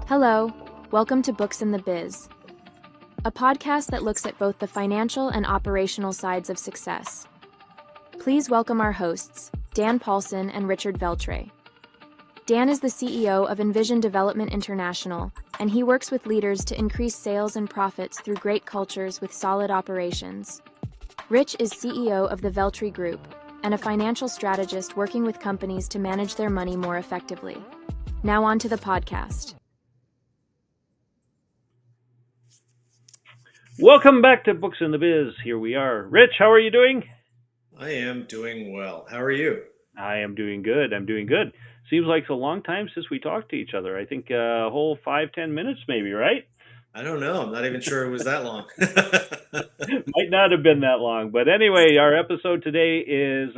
Hello, welcome to Books in the Biz, a podcast that looks at both the financial and operational sides of success. Please welcome our hosts, Dan Paulson and Richard Veltre. Dan is the CEO of Envision Development International, and he works with leaders to increase sales and profits through great cultures with solid operations. Rich is CEO of the Veltre Group and a financial strategist working with companies to manage their money more effectively. Now on to the podcast. Welcome back to Books in the Biz. Here we are. Rich, how are you doing? I am doing well. How are you? I am doing good. Seems like it's a long time since we talked to each other. I think a whole 5-10 minutes maybe, right? I don't know. I'm not even sure it was that long. Might not have been that long. But anyway, our episode today is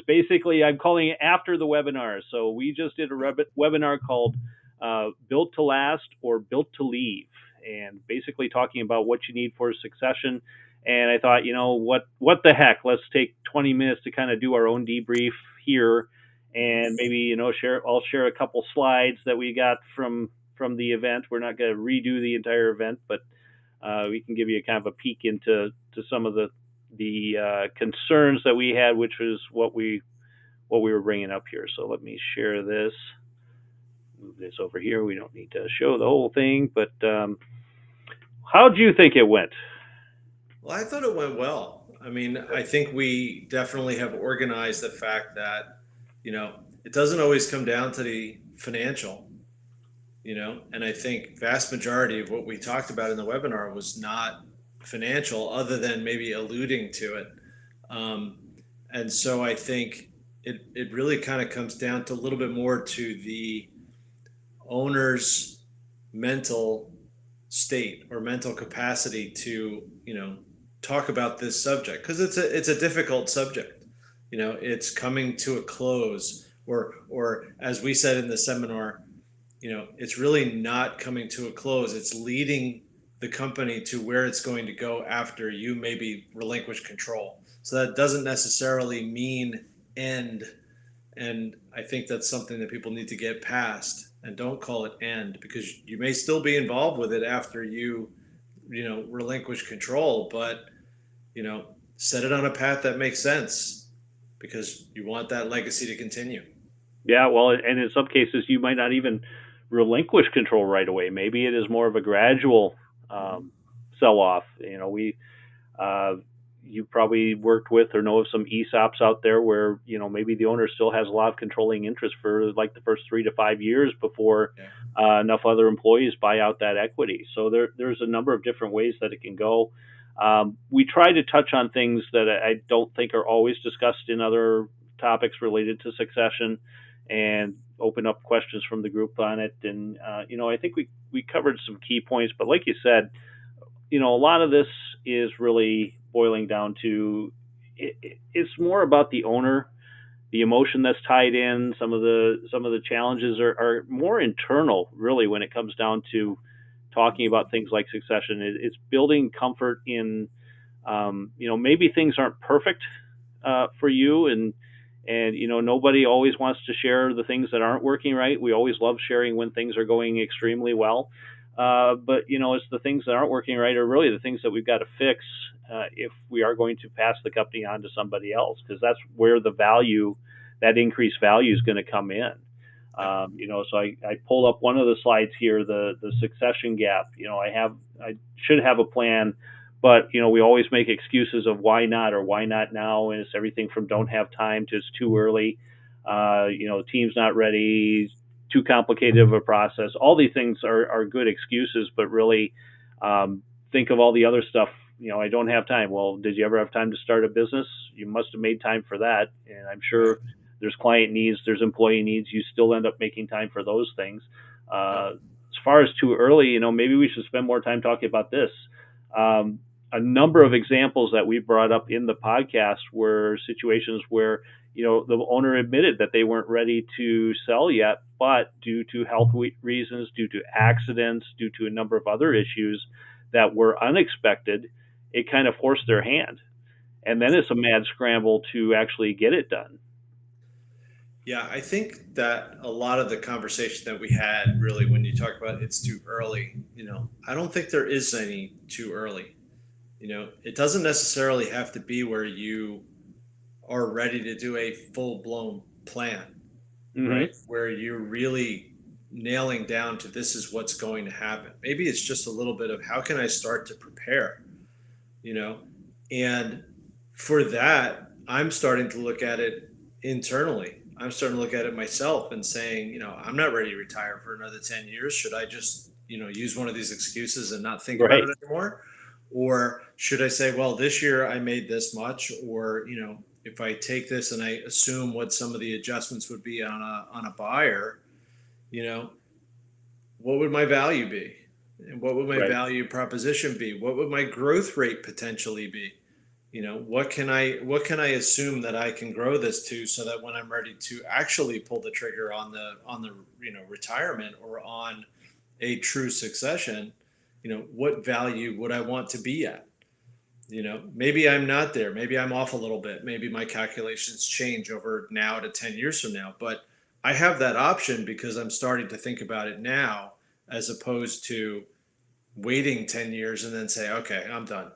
basically, I'm calling it after the webinar. So we just did a webinar called Built to Last or Built to Leave, and basically talking about what you need for succession. And I thought, what the heck? Let's take 20 minutes to kind of do our own debrief here, and maybe I'll share a couple slides that we got from the event. We're not going to redo the entire event, but we can give you a kind of a peek into some of the concerns that we had, which was what we were bringing up here. So let me share this. Move this over here. We don't need to show the whole thing, but how do you think it went? Well, I thought it went well. I mean, I think we definitely have organized the fact that, it doesn't always come down to the financial, and I think vast majority of what we talked about in the webinar was not financial, other than maybe alluding to it. And so I think it really kind of comes down to a little bit more to the owner's mental state or mental capacity to, talk about this subject, because it's a difficult subject. It's coming to a close, or as we said in the seminar, it's really not coming to a close. It's leading the company to where it's going to go after you maybe relinquish control. So that doesn't necessarily mean end. And I think that's something that people need to get past, and don't call it end, because you may still be involved with it after you relinquish control, but set it on a path that makes sense, because you want that legacy to continue. Yeah, well, and in some cases you might not even relinquish control right away. Maybe it is more of a gradual sell-off. You probably worked with or know of some ESOPs out there where, maybe the owner still has a lot of controlling interest for like the first 3 to 5 years before enough other employees buy out that equity. So there's a number of different ways that it can go. We try to touch on things that I don't think are always discussed in other topics related to succession, and open up questions from the group on it. And, I think we covered some key points, but like you said, a lot of this is really boiling down to, it's more about the owner, the emotion that's tied in. Some of the challenges are more internal, really, when it comes down to talking about things like succession. It's building comfort in, maybe things aren't perfect for you, and nobody always wants to share the things that aren't working right. We always love sharing when things are going extremely well. But it's the things that aren't working right are really the things that we've got to fix if we are going to pass the company on to somebody else, because that's where that increased value is going to come in. So I pulled up one of the slides here, the succession gap. I should have a plan, but we always make excuses of why not, or why not now. And it's everything from don't have time to it's too early. Team's not ready, too complicated of a process. All these things are good excuses, but really think of all the other stuff. I don't have time. Well, did you ever have time to start a business? You must have made time for that. And I'm sure there's client needs, there's employee needs. You still end up making time for those things. As far as too early, maybe we should spend more time talking about this. A number of examples that we brought up in the podcast were situations where, the owner admitted that they weren't ready to sell yet, but due to health reasons, due to accidents, due to a number of other issues that were unexpected, it kind of forced their hand. And then it's a mad scramble to actually get it done. Yeah, I think that a lot of the conversation that we had really when you talk about it's too early, I don't think there is any too early. It doesn't necessarily have to be where you are ready to do a full blown plan, Mm-hmm. right? Where you're really nailing down to this is what's going to happen. Maybe it's just a little bit of how can I start to prepare, you know? And for that, I'm starting to look at it internally. I'm starting to look at it myself and saying, I'm not ready to retire for another 10 years. Should I just, use one of these excuses and not think about Right. it anymore? Or should I say, well, this year I made this much, or, if I take this and I assume what some of the adjustments would be on a buyer, you know, what would my value be? And what would my Right. value proposition be? What would my growth rate potentially be? What can I assume that I can grow this to so that when I'm ready to actually pull the trigger on the retirement or on a true succession, what value would I want to be at? Maybe I'm not there. Maybe I'm off a little bit. Maybe my calculations change over now to 10 years from now. But I have that option because I'm starting to think about it now as opposed to waiting 10 years and then say, okay, I'm done.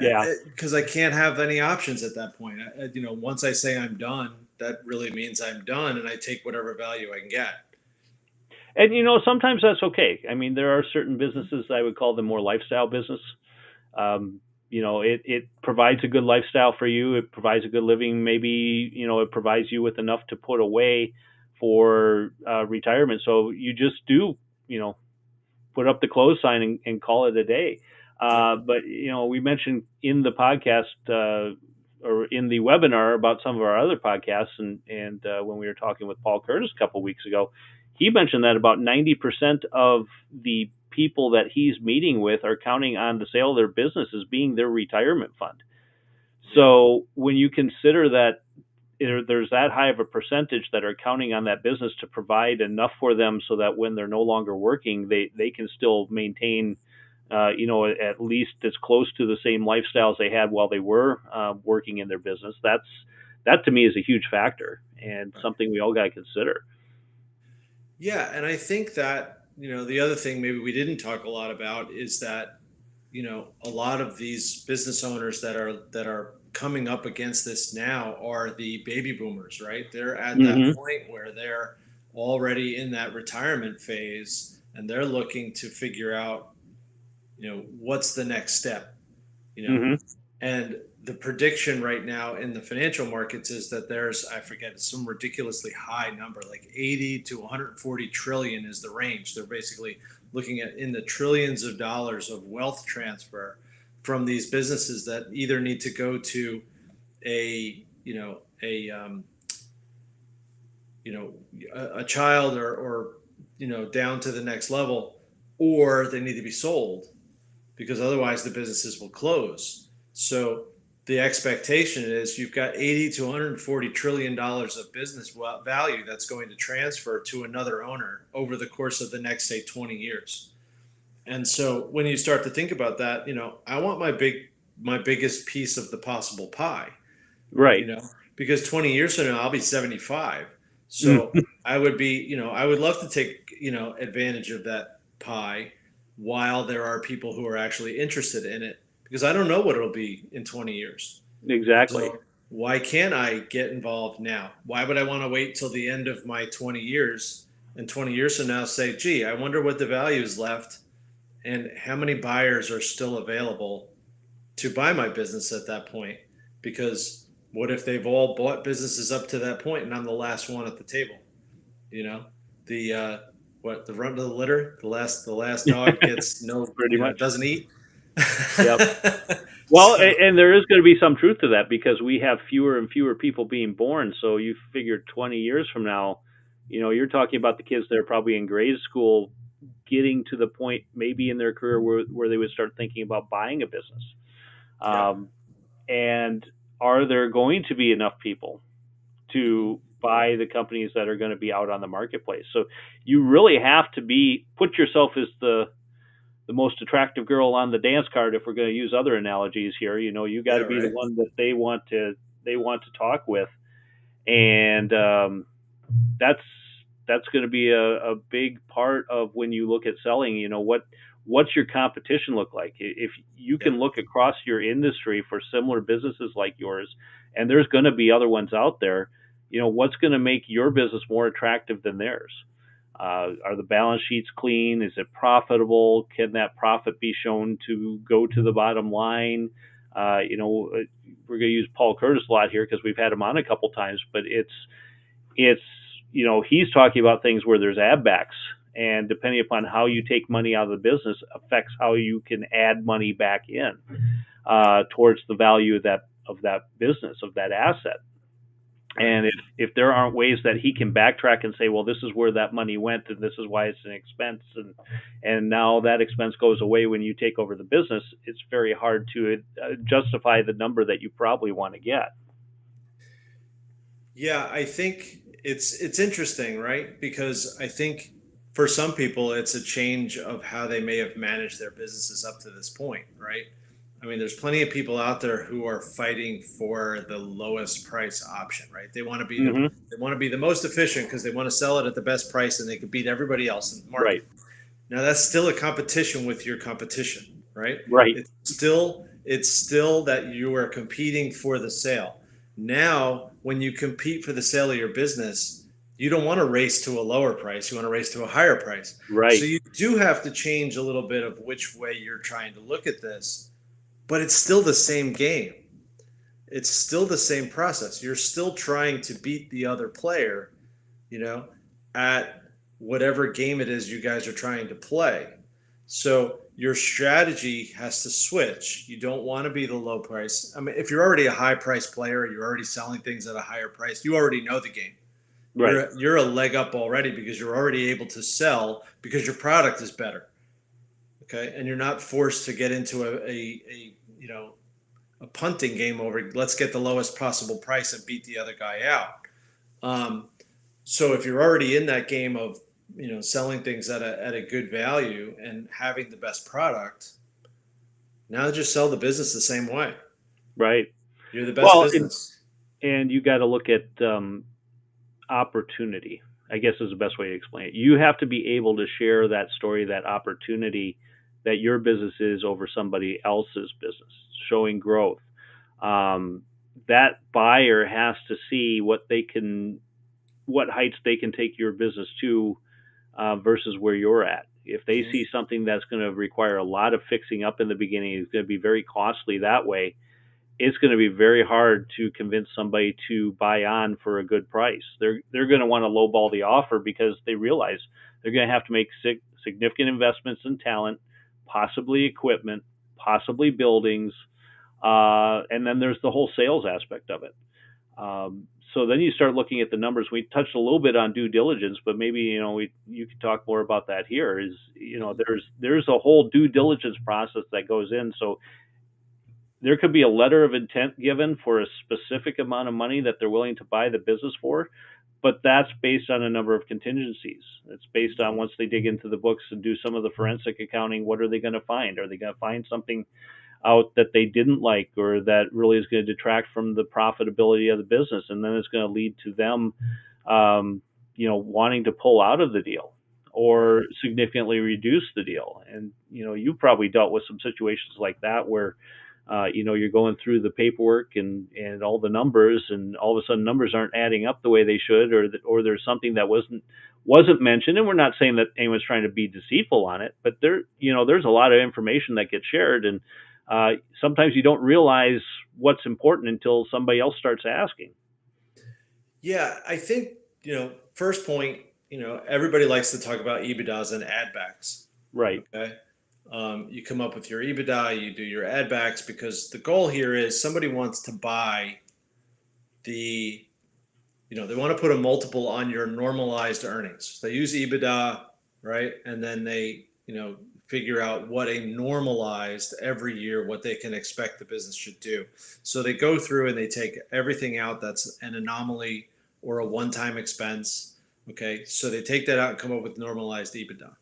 Yeah. Because I can't have any options at that point. Once I say I'm done, that really means I'm done and I take whatever value I can get. And sometimes that's okay. I mean, there are certain businesses, I would call them more lifestyle business. Um, it provides a good lifestyle for you. It provides a good living. Maybe it provides you with enough to put away for retirement. So you just do put up the close sign and call it a day. Yep. But we mentioned in the podcast or in the webinar about some of our other podcasts, and when we were talking with Paul Curtis a couple of weeks ago, he mentioned that about 90% of the people that he's meeting with are counting on the sale of their business as being their retirement fund. So when you consider that there's that high of a percentage that are counting on that business to provide enough for them so that when they're no longer working, they can still maintain, at least as close to the same lifestyles they had while they were working in their business. That to me is a huge factor and something we all got to consider. Yeah, and I think that, the other thing maybe we didn't talk a lot about is that, a lot of these business owners that are coming up against this now are the baby boomers, right? They're at that Mm-hmm. point where they're already in that retirement phase and they're looking to figure out, what's the next step, you know? Mm-hmm. And the prediction right now in the financial markets is that there's, I forget, some ridiculously high number, like 80 to 140 trillion is the range. They're basically looking at in the trillions of dollars of wealth transfer from these businesses that either need to go to a, you know, a child or down to the next level, or they need to be sold because otherwise the businesses will close. So the expectation is you've got 80 to 140 trillion dollars of business value that's going to transfer to another owner over the course of the next, say, 20 years. And so when you start to think about that, I want my biggest piece of the possible pie, you Right. know, because 20 years from now I'll be 75. So Mm-hmm. I would love to take, advantage of that pie while there are people who are actually interested in it because I don't know what it'll be in 20 years. Exactly. So why can't I get involved now? Why would I want to wait till the end of my 20 years and 20 years from now say, gee, I wonder what the value is left and how many buyers are still available to buy my business at that point? Because what if they've all bought businesses up to that point and I'm the last one at the table? You know, the the run to the litter, the last dog gets no, Pretty much. doesn't eat. Yep. Well, So and there is going to be some truth to that because we have fewer and fewer people being born. So you figure 20 years from now, you're talking about the kids that are probably in grade school getting to the point maybe in their career where they would start thinking about buying a business. yeah. Um, and are there going to be enough people Mhm. to buy the companies that are going to be out on the marketplace? So you really have to put yourself as the most attractive girl on the dance card, if we're going to use other analogies here. You got Yeah, to be the right. one that they want to talk with, and that's that's going to be a big part of when you look at selling. What's your competition look like? If you Yeah. can look across your industry for similar businesses like yours, and there's going to be other ones out there, what's going to make your business more attractive than theirs? Are the balance sheets clean? Is it profitable? Can that profit be shown to go to the bottom line? We're going to use Paul Curtis a lot here because we've had him on a couple times, but it's he's talking about things where there's add backs, and depending upon how you take money out of the business affects how you can add money back in towards the value of that business, of that asset. And if there aren't ways that he can backtrack and say, well, this is where that money went and this is why it's an expense, and now that expense goes away when you take over the business, it's very hard to justify the number that you probably want to get. Yeah, I think it's interesting, right? Because I think for some people it's a change of how they may have managed their businesses up to this point, right? I mean, there's plenty of people out there who are fighting for the lowest price option, right? Hmm. They want to be the most efficient because they want to sell it at the best price and they can beat everybody else in the Right. market. Now that's still a competition with your competition, right? Right. It's still that you are competing for the sale. Now, when you compete for the sale of your business, you don't want to race to a lower price. You want to race to a higher price. So Right. you do have to change a little bit of which way you're trying to look at this, but it's still the same game. It's still the same process. You're still trying to beat the other player, you know, at whatever game it is you guys are trying to play. So your strategy has to switch. You don't want to be the low price. I mean, if you're already a high price player, you're already selling things at a higher price, you already know the game. Right. You're a leg up already because you're already able to sell because your product is better. Okay. And you're not forced to get into a punting game over let's get the lowest possible price and beat the other guy out. Um, so if you're already in that game of selling things at a good value and having the best product, now just sell the business the same way. Right. You're the best Well, and, business. and you got to look at opportunity, I guess is the best way to explain it. You have to be able to share that story, that opportunity that your business is over somebody else's business, showing growth. That buyer has to see what heights they can take your business to versus where you're at. If they Mhm. see something that's going to require a lot of fixing up in the beginning, it's going to be very costly that way. It's going to be very hard to convince somebody to buy on for a good price. They're going to want to lowball the offer because they realize they're going to have to make significant investments in talent, possibly equipment, possibly buildings, and then there's the whole sales aspect of it. So then you start looking at the numbers. We touched a little bit on due diligence, but maybe you could talk more about that here. There's a whole due diligence process that goes in. So there could be a letter of intent given for a specific amount of money that they're willing to buy the business for, but that's based on a number of contingencies. It's based on once they dig into the books and do some of the forensic accounting, what are they going to find? Are they going to find something out that they didn't like or that really is going to detract from the profitability of the business? And then it's going to lead to them, wanting to pull out of the deal or significantly reduce the deal. And, you've probably dealt with some situations like that where you're going through the paperwork and all the numbers, and all of a sudden numbers aren't adding up the way they should, or there's something that wasn't mentioned. And we're not saying that anyone's trying to be deceitful on it, but there's a lot of information that gets shared, and sometimes you don't realize what's important until somebody else starts asking. Yeah, I think, first point, everybody likes to talk about EBITDAs and add backs. Right. Okay. You come up with your EBITDA, you do your add backs because the goal here is somebody wants to buy the, they want to put a multiple on your normalized earnings. They use EBITDA, right? And then they, figure out what a normalized every year, what they can expect the business should do. So they go through and they take everything out that's an anomaly or a one-time expense. Okay. So they take that out and come up with normalized EBITDA.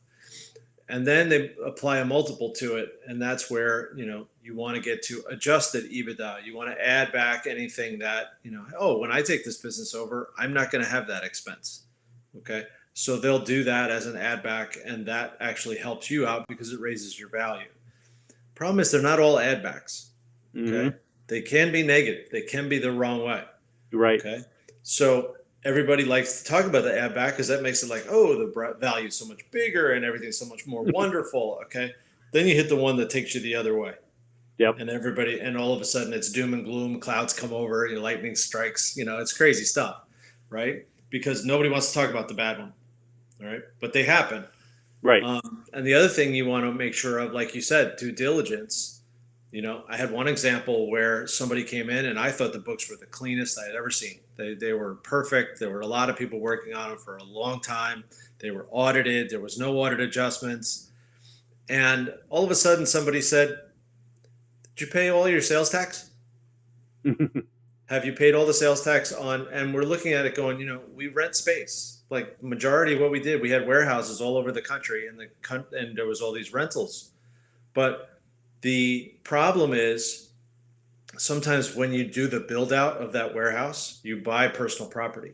And then they apply a multiple to it. And that's where, you want to get to adjusted EBITDA. You want to add back anything that, oh, when I take this business over, I'm not going to have that expense. Okay. So they'll do that as an add back, and that actually helps you out because it raises your value. Problem is, they're not all add backs. Okay. Mm-hmm. They can be negative, they can be the wrong way. Right. Okay. So everybody likes to talk about the add back because that makes it like, oh, the value is so much bigger and everything's so much more wonderful. Okay. Then you hit the one that takes you the other way. Yep. And all of a sudden it's doom and gloom. Clouds come over, lightning strikes, it's crazy stuff, right? Because nobody wants to talk about the bad one. All right. But they happen. Right. And the other thing you want to make sure of, like you said, due diligence. I had one example where somebody came in and I thought the books were the cleanest I had ever seen. They were perfect. There were a lot of people working on them for a long time. They were audited. There was no audit adjustments. And all of a sudden somebody said, did you pay all your sales tax? Have you paid all the sales tax on? And we're looking at it going, we rent space. Like majority of what we did, we had warehouses all over the country, and there was all these rentals. But the problem is sometimes when you do the build out of that warehouse, you buy personal property.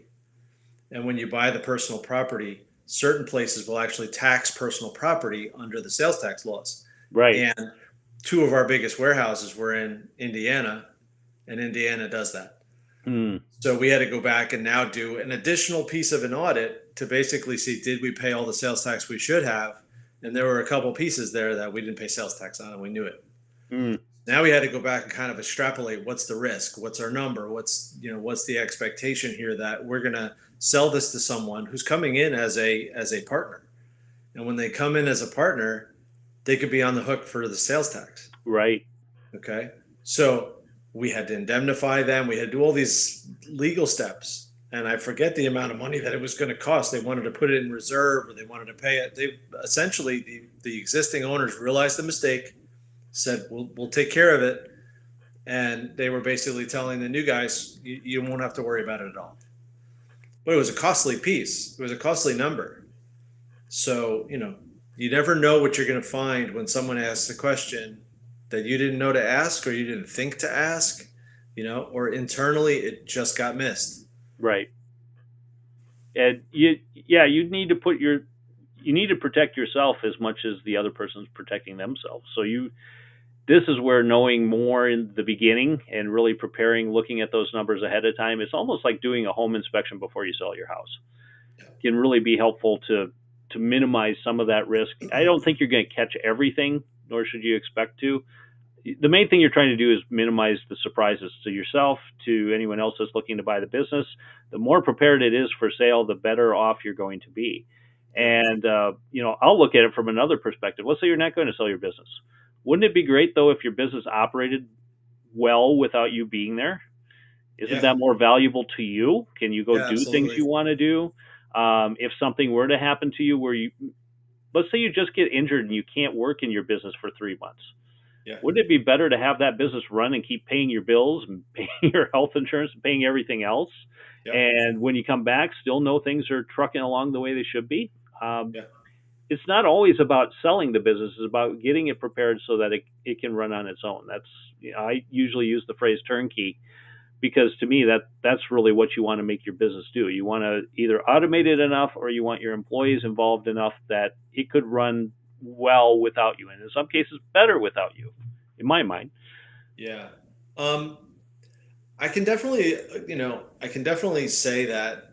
And when you buy the personal property, certain places will actually tax personal property under the sales tax laws. Right. And two of our biggest warehouses were in Indiana, and Indiana does that. So we had to go back and now do an additional piece of an audit to basically see, did we pay all the sales tax we should have? And there were a couple pieces there that we didn't pay sales tax on, and we knew it. Now we had to go back and kind of extrapolate what's the risk, what's our number, what's the expectation here that we're going to sell this to someone who's coming in as a partner. And when they come in as a partner, they could be on the hook for the sales tax. Right. Okay. So we had to indemnify them. We had to do all these legal steps. And I forget the amount of money that it was going to cost. They wanted to put it in reserve, or they wanted to pay it. They essentially, the existing owners realized the mistake, said, we'll take care of it. And they were basically telling the new guys, you won't have to worry about it at all. But it was a costly piece. It was a costly number. So, you never know what you're going to find when someone asks a question that you didn't know to ask, or you didn't think to ask, or internally it just got missed. Right. And you need to protect yourself as much as the other person's protecting themselves. So this is where knowing more in the beginning and really preparing, looking at those numbers ahead of time, it's almost like doing a home inspection before you sell your house. Can really be helpful to minimize some of that risk. I don't think you're going to catch everything, nor should you expect to. The main thing you're trying to do is minimize the surprises to yourself, to anyone else that's looking to buy the business. The more prepared it is for sale, the better off you're going to be. And, I'll look at it from another perspective. Let's say you're not going to sell your business. Wouldn't it be great, though, if your business operated well without you being there? Isn't that more valuable to you? Can you go do things you want to do? If something were to happen to you let's say you just get injured and you can't work in your business for 3 months. Yeah. Wouldn't it be better to have that business run and keep paying your bills and paying your health insurance and paying everything else? Yep. And when you come back, still know things are trucking along the way they should be. It's not always about selling the business. It's about getting it prepared so that it can run on its own. I usually use the phrase turnkey, because to me, that's really what you want to make your business do. You want to either automate it enough, or you want your employees involved enough that it could run well without you, and in some cases better without you, in my mind. Yeah. I can definitely say that,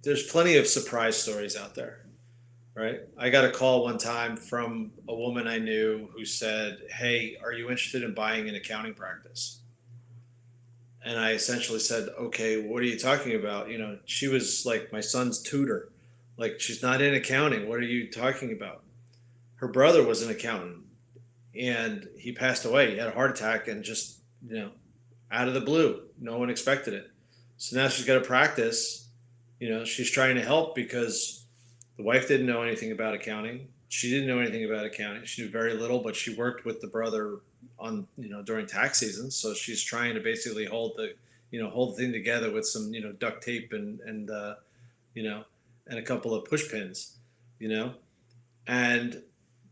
there's plenty of surprise stories out there, right? I got a call one time from a woman I knew who said, hey, are you interested in buying an accounting practice? And I essentially said, okay, what are you talking about? She was like my son's tutor. Like, she's not in accounting. What are you talking about? Her brother was an accountant, and he passed away. He had a heart attack, and just, out of the blue, no one expected it. So now she's got to practice. She's trying to help because the wife didn't know anything about accounting. She didn't know anything about accounting. She knew very little, but she worked with the brother on, during tax season. So she's trying to basically hold the thing together with some, duct tape and a couple of push pins, and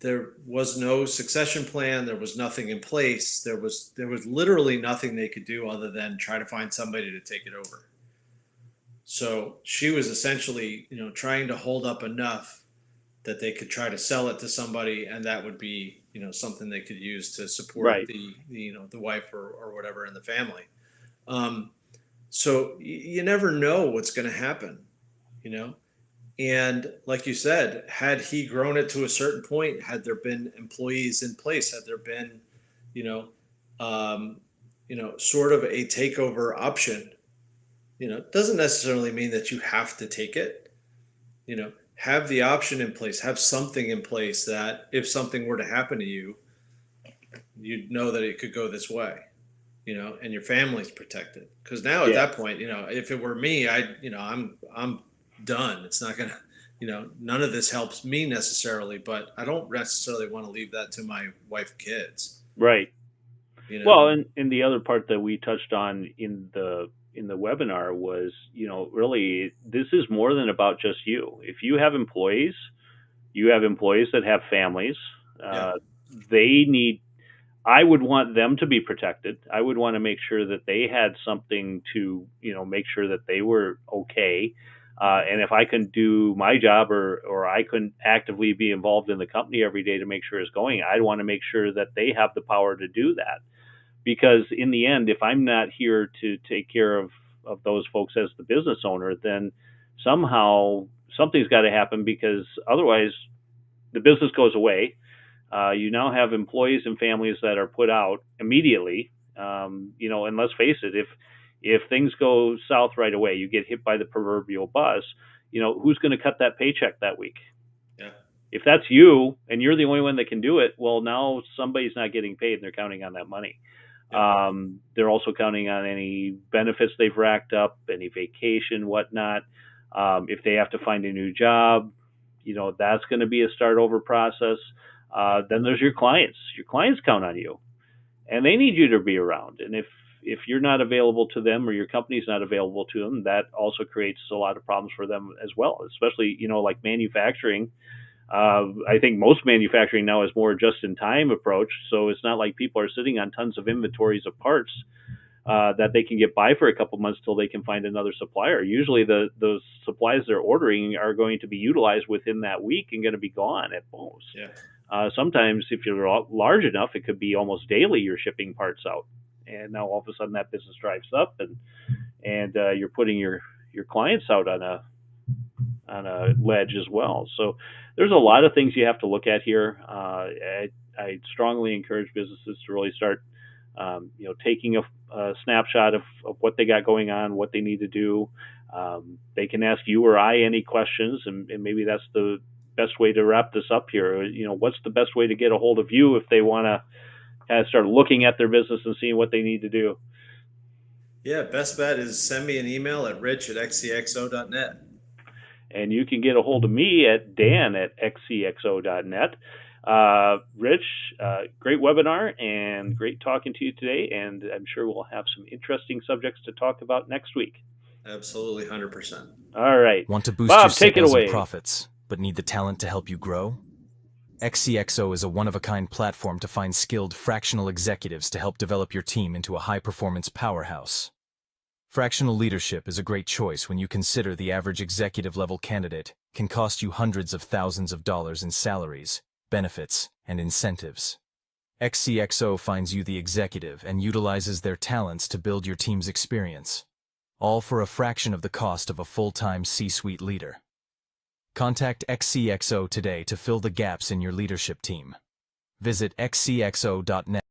there was no succession plan. There was nothing in place. There was literally nothing they could do other than try to find somebody to take it over. So she was essentially, trying to hold up enough that they could try to sell it to somebody, and that would be, something they could use to support Right. the wife or whatever in the family. Um, so you never know what's going to happen, you know. And like you said, had he grown it to a certain point, had there been employees in place, had there been, you know, um, sort of a takeover option, doesn't necessarily mean that you have to take it. Have the option in place, have something in place that if something were to happen to you, you'd know that it could go this way, and your family's protected. Because now at Yeah. that point, if it were me, I'm done. It's not gonna, none of this helps me necessarily, but I don't necessarily want to leave that to my wife, kids. Right. You know, Well, and the other part that we touched on in the webinar was, really this is more than about just you. If you have employees that have families. yeah, They need. I would want them to be protected. I would want to make sure that they had something to, make sure that they were okay. And if I couldn't do my job or I couldn't actively be involved in the company every day to make sure it's going, I'd want to make sure that they have the power to do that. Because in the end, if I'm not here to take care of those folks as the business owner, then somehow something's got to happen, because otherwise the business goes away. You now have employees and families that are put out immediately. And let's face it, if things go south right away, you get hit by the proverbial bus. Who's going to cut that paycheck that week? yeah, If that's you and you're the only one that can do it, well, now somebody's not getting paid and they're counting on that money. yeah, They're also counting on any benefits they've racked up, any vacation, whatnot. If they have to find a new job, that's going to be a start over process. Then there's your clients. Your clients count on you, and they need you to be around. And if you're not available to them or your company's not available to them, that also creates a lot of problems for them as well. Especially, like manufacturing. I think most manufacturing now is more just-in-time approach. So it's not like people are sitting on tons of inventories of parts that they can get by for a couple months till they can find another supplier. Usually those supplies they're ordering are going to be utilized within that week and going to be gone at most. yeah, Sometimes if you're large enough, it could be almost daily you're shipping parts out. And now all of a sudden that business drives up and you're putting your clients out on a ledge as well. So there's a lot of things you have to look at here. I strongly encourage businesses to really start, taking a snapshot of what they got going on, what they need to do. They can ask you or I any questions, and maybe that's the best way to wrap this up here. What's the best way to get a hold of you if they want to kind of start looking at their business and seeing what they need to do? yeah. Best bet is send me an email at rich@xcxo.net. And you can get a hold of me at dan@xcxo.net. Rich, great webinar and great talking to you today. And I'm sure we'll have some interesting subjects to talk about next week. Absolutely, 100%. All right. Want to boost Bob, your take it sales away. and profits, but need the talent to help you grow? XCXO is a one-of-a-kind platform to find skilled fractional executives to help develop your team into a high-performance powerhouse. Fractional leadership is a great choice when you consider the average executive-level candidate can cost you hundreds of thousands of dollars in salaries, benefits, and incentives. XCXO finds you the executive and utilizes their talents to build your team's experience, all for a fraction of the cost of a full-time C-suite leader. Contact XCXO today to fill the gaps in your leadership team. Visit xcxo.net.